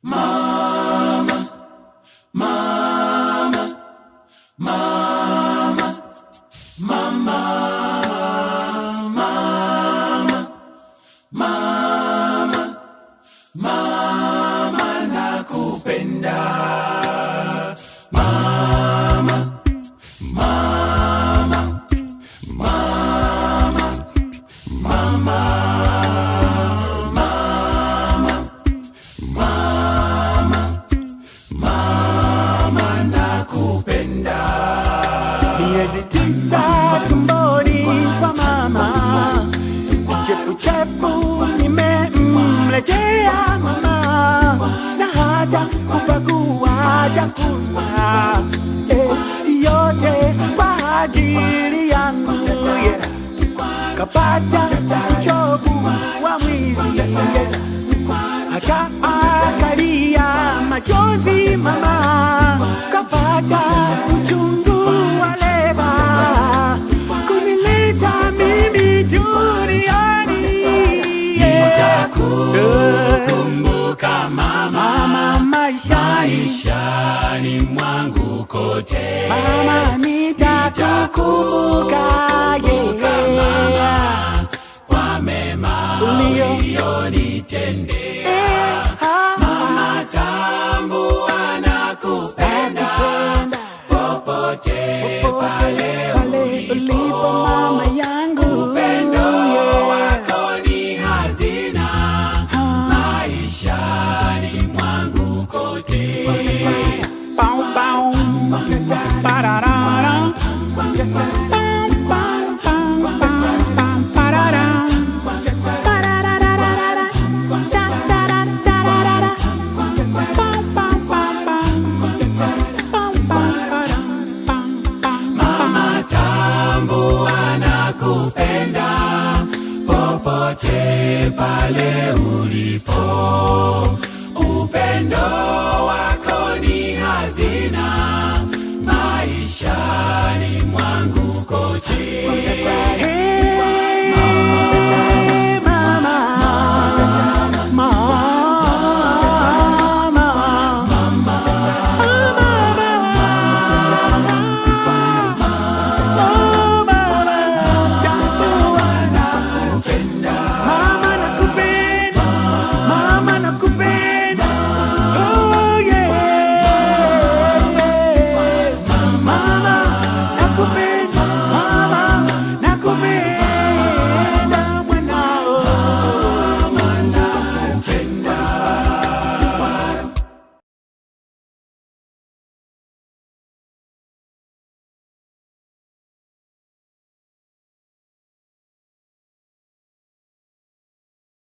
Mama, mama, mama, mama, mama, mama, mama, nakupenda. Mama, mama, mama, mama. Miezi 9 tumboni kwa mama, kichefuchefu nimemletea mama, na hata kupakua chakula yote kwa ajili yangu. Kapata uchovu wa mwili, akaangalia machozi mama, kapata uchungu wa leba, kunileta mimi duniani. Nitakukumbuka mama, maishani mwangu kote. Mama, nitakukumbuka mama, kwa mema ulionitendea. Mama, tambua nakupenda, popote pale ulipo mama yangu. Upendo wako ni hazina, maishani mwangu kote. Mama, tambua nakupenda, popote pale ulipo. Upendo wako ni hazina, maishani mwangu kote.